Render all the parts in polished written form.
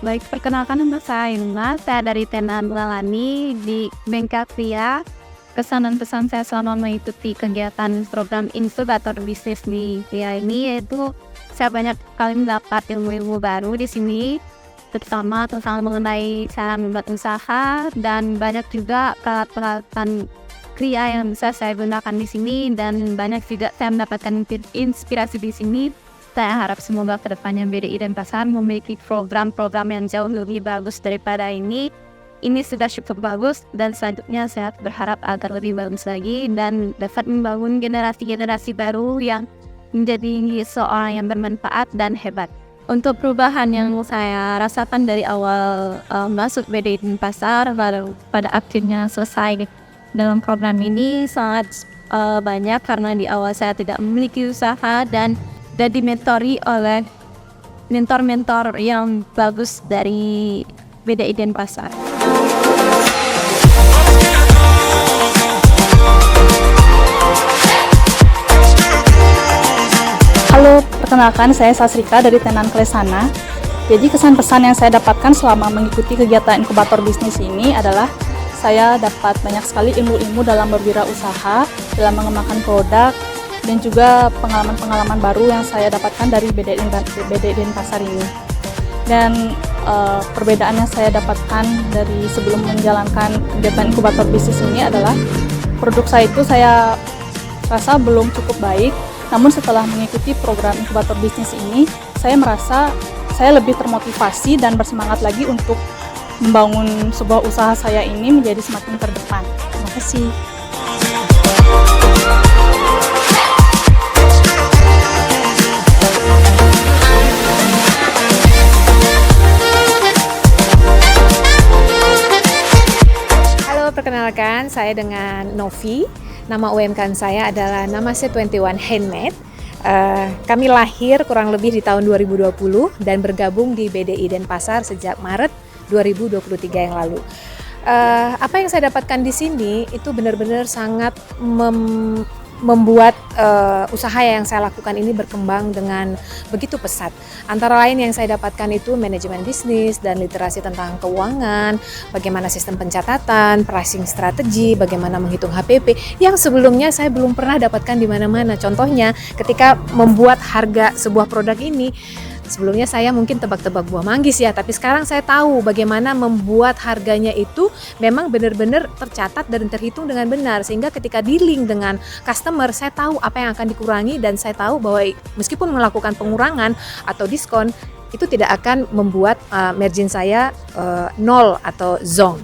Baik, perkenalkan nama saya Yuna, saya dari Tenan Lalani di Bengkapia. Kesan dan pesan saya selama mengikuti kegiatan program inkubator bisnis di PIA ini yaitu saya banyak kali mendapat ilmu-ilmu baru di sini, terutama tentang mengenai cara membuat usaha dan banyak juga peralatan kria yang bisa saya gunakan di sini dan banyak juga saya mendapatkan inspirasi di sini. Saya harap semoga kedepannya BDI Denpasar memiliki program-program yang jauh lebih bagus daripada ini. Ini sudah cukup bagus dan selanjutnya saya berharap agar lebih bagus lagi dan dapat membangun generasi-generasi baru yang menjadi seorang yang bermanfaat dan hebat. Untuk perubahan yang saya rasakan dari awal masuk BDI Denpasar pada akhirnya selesai dalam program ini sangat banyak karena di awal saya tidak memiliki usaha dan dimentori oleh mentor-mentor yang bagus dari BDI Denpasar. Halo, perkenalkan saya Sasrika dari Tenan Klesana. Jadi kesan pesan yang saya dapatkan selama mengikuti kegiatan inkubator bisnis ini adalah saya dapat banyak sekali ilmu-ilmu dalam berwirausaha, dalam mengembangkan produk, dan juga pengalaman-pengalaman baru yang saya dapatkan dari BDI Denpasar ini. Dan perbedaan yang saya dapatkan dari sebelum menjalankan kegiatan inkubator bisnis ini adalah produk saya itu saya rasa belum cukup baik. Namun setelah mengikuti program inkubator bisnis ini, saya merasa saya lebih termotivasi dan bersemangat lagi untuk membangun sebuah usaha saya ini menjadi semakin terdepan. Terima kasih. Perkenalkan, saya dengan Novi. Nama UMKM saya adalah Namaste 21 Handmade. Kami lahir kurang lebih di tahun 2020 dan bergabung di BDI Denpasar sejak Maret 2023 yang lalu. Apa yang saya dapatkan di sini itu benar-benar sangat membuat usaha yang saya lakukan ini berkembang dengan begitu pesat. Antara lain yang saya dapatkan itu manajemen bisnis dan literasi tentang keuangan, bagaimana sistem pencatatan, pricing strategi, bagaimana menghitung HPP yang sebelumnya saya belum pernah dapatkan di mana-mana. Contohnya ketika membuat harga sebuah produk ini, sebelumnya saya mungkin tebak-tebak buah manggis ya, tapi sekarang saya tahu bagaimana membuat harganya itu memang benar-benar tercatat dan terhitung dengan benar, sehingga ketika di-link dengan customer, saya tahu apa yang akan dikurangi dan saya tahu bahwa meskipun melakukan pengurangan atau diskon, itu tidak akan membuat margin saya nol atau zong.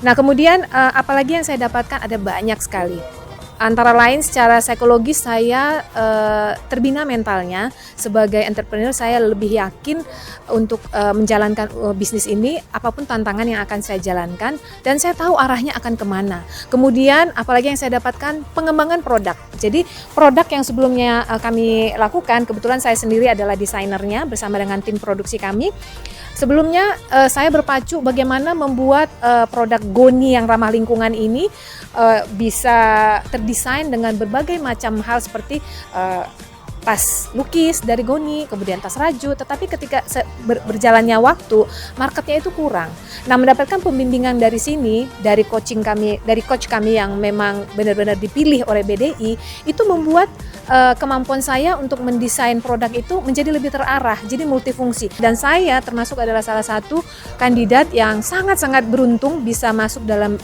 Nah kemudian apalagi yang saya dapatkan ada banyak sekali. Antara lain secara psikologis saya terbina mentalnya. Sebagai entrepreneur saya lebih yakin untuk menjalankan bisnis ini apapun tantangan yang akan saya jalankan dan saya tahu arahnya akan kemana. Kemudian apalagi yang saya dapatkan pengembangan produk. Jadi produk yang sebelumnya kami lakukan, kebetulan saya sendiri adalah desainernya bersama dengan tim produksi kami. Sebelumnya saya berpacu bagaimana membuat produk Goni yang ramah lingkungan ini bisa terdesain dengan berbagai macam hal seperti tas lukis dari Goni, kemudian tas rajut, tetapi ketika berjalannya waktu, marketnya itu kurang. Nah, mendapatkan pembimbingan dari sini, dari coach kami yang memang benar-benar dipilih oleh BDI, itu membuat kemampuan saya untuk mendesain produk itu menjadi lebih terarah, jadi multifungsi. Dan saya termasuk adalah salah satu kandidat yang sangat-sangat beruntung bisa masuk dalam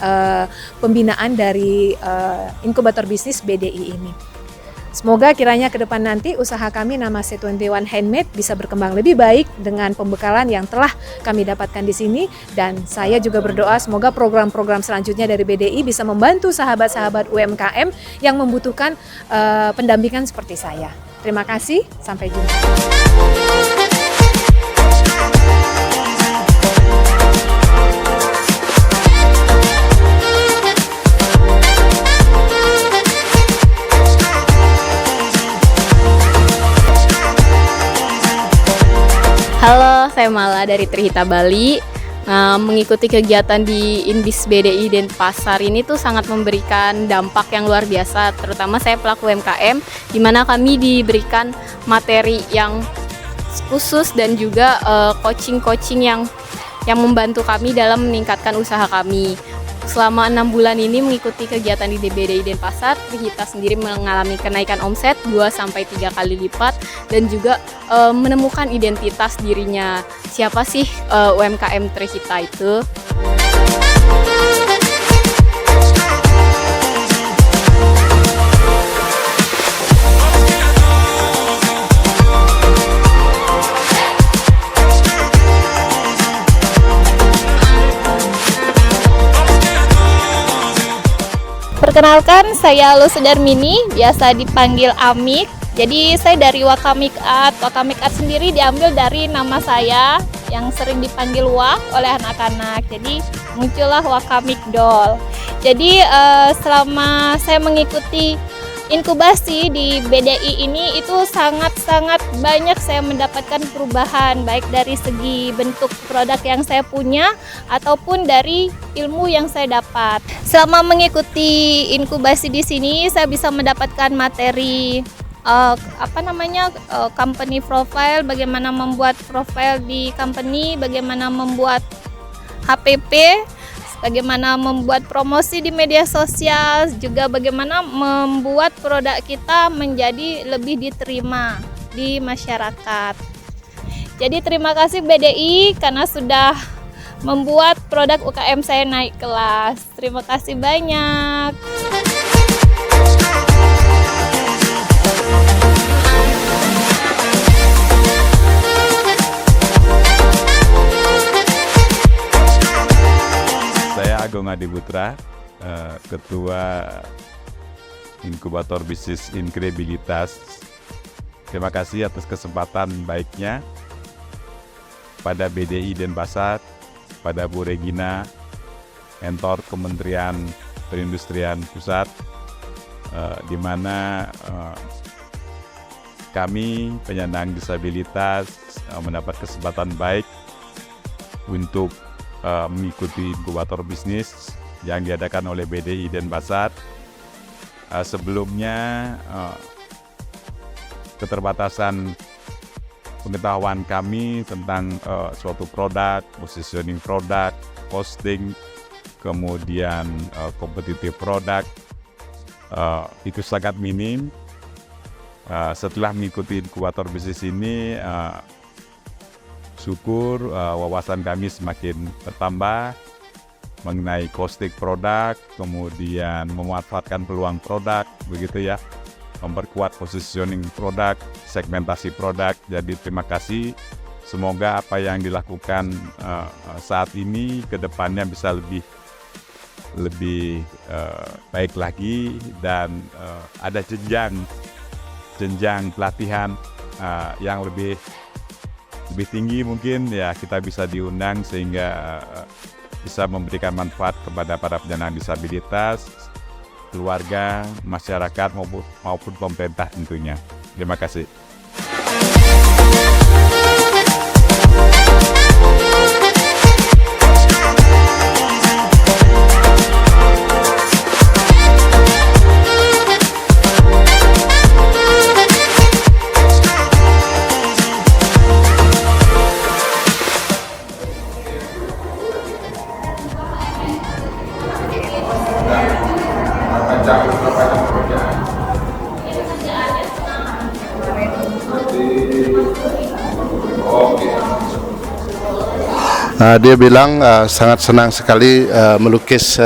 pembinaan dari inkubator bisnis BDI ini. Semoga kiranya ke depan nanti usaha kami Namaste 21 Handmade bisa berkembang lebih baik dengan pembekalan yang telah kami dapatkan di sini, dan saya juga berdoa semoga program-program selanjutnya dari BDI bisa membantu sahabat-sahabat UMKM yang membutuhkan pendampingan seperti saya. Terima kasih, sampai jumpa. Halo, saya Mala dari Trihita Bali. Mengikuti kegiatan di Indis BDI Denpasar ini tuh sangat memberikan dampak yang luar biasa, terutama saya pelaku UMKM, di mana kami diberikan materi yang khusus dan juga coaching-coaching yang yang membantu kami dalam meningkatkan usaha kami. Selama 6 bulan ini mengikuti kegiatan di BDI Denpasar, Trihita sendiri mengalami kenaikan omset 2-3 kali lipat dan juga menemukan identitas dirinya. Siapa sih UMKM Trihita itu? Perkenalkan, saya Lucy Darmini, biasa dipanggil Amik. Jadi saya dari Wakamik Art. Wakamik Art sendiri diambil dari nama saya yang sering dipanggil Wak oleh anak-anak. Jadi muncullah Wakamik Doll. Jadi selama saya mengikuti inkubasi di BDI ini itu sangat-sangat banyak saya mendapatkan perubahan, baik dari segi bentuk produk yang saya punya ataupun dari ilmu yang saya dapat. Selama mengikuti inkubasi di sini saya bisa mendapatkan materi company profile, bagaimana membuat profile di company, bagaimana membuat HPP, bagaimana membuat promosi di media sosial, juga bagaimana membuat produk kita menjadi lebih diterima di masyarakat. Jadi terima kasih BDI karena sudah membuat produk UKM saya naik kelas. Terima kasih banyak. Agung Adi Putra, Ketua Inkubator Bisnis Inkredibilitas. Terima kasih atas kesempatan baiknya pada BDI Denpasar, pada Bu Regina, Mentor Kementerian Perindustrian Pusat, di mana kami penyandang disabilitas mendapat kesempatan baik untuk mengikuti inkubator bisnis yang diadakan oleh BDI Denpasar. Sebelumnya keterbatasan pengetahuan kami tentang suatu produk, positioning produk, costing, kemudian kompetitif produk itu sangat minim. Setelah mengikuti inkubator bisnis ini, syukur wawasan kami semakin bertambah mengenai costing produk, kemudian memanfaatkan peluang produk, begitu ya, memperkuat positioning produk, segmentasi produk. Jadi terima kasih, semoga apa yang dilakukan saat ini ke depannya bisa lebih baik lagi, dan ada jenjang pelatihan yang lebih tinggi mungkin ya, kita bisa diundang sehingga bisa memberikan manfaat kepada para penyandang disabilitas, keluarga, masyarakat maupun pemerintah tentunya. Terima kasih. Dia bilang sangat senang sekali melukis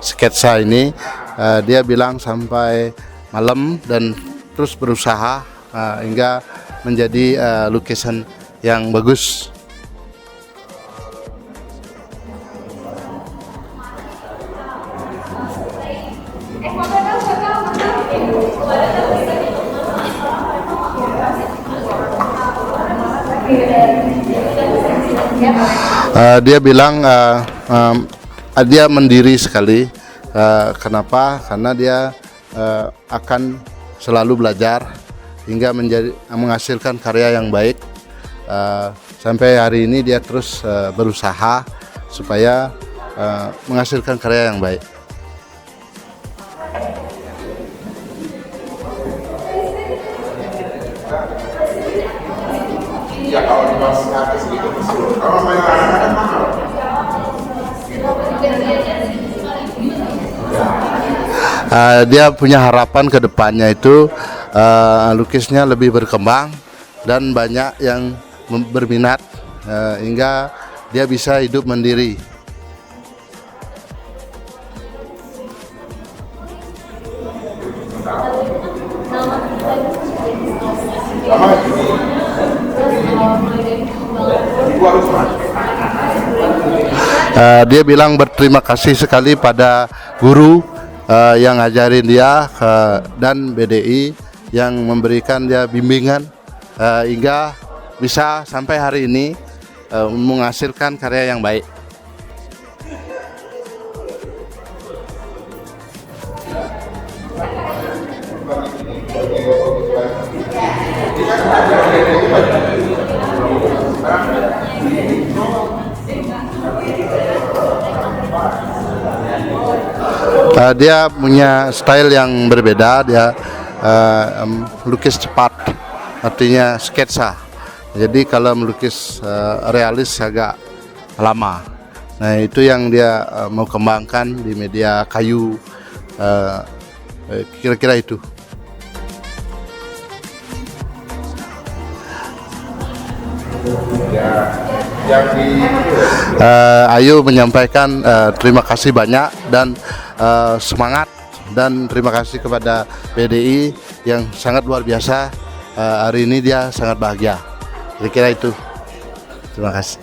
sketsa ini. Dia bilang sampai malam dan terus berusaha hingga menjadi lukisan yang bagus. Dia bilang dia mandiri sekali. Kenapa? Karena dia akan selalu belajar hingga menghasilkan karya yang baik. Sampai hari ini dia terus berusaha supaya menghasilkan karya yang baik. Ya, kalau di atas sedikit, kalau main Dia punya harapan ke depannya itu lukisnya lebih berkembang dan banyak yang berminat hingga dia bisa hidup mandiri. Dia bilang berterima kasih sekali pada guru yang ngajarin dia dan BDI yang memberikan dia bimbingan hingga bisa sampai hari ini menghasilkan karya yang baik. Dia punya style yang berbeda, dia melukis cepat, artinya sketsa. Jadi kalau melukis realis agak lama. Nah itu yang dia mau kembangkan di media kayu, kira-kira itu. Ayu menyampaikan terima kasih banyak dan semangat dan terima kasih kepada PDI yang sangat luar biasa. Hari ini dia sangat bahagia. Kira-kira itu. Terima kasih.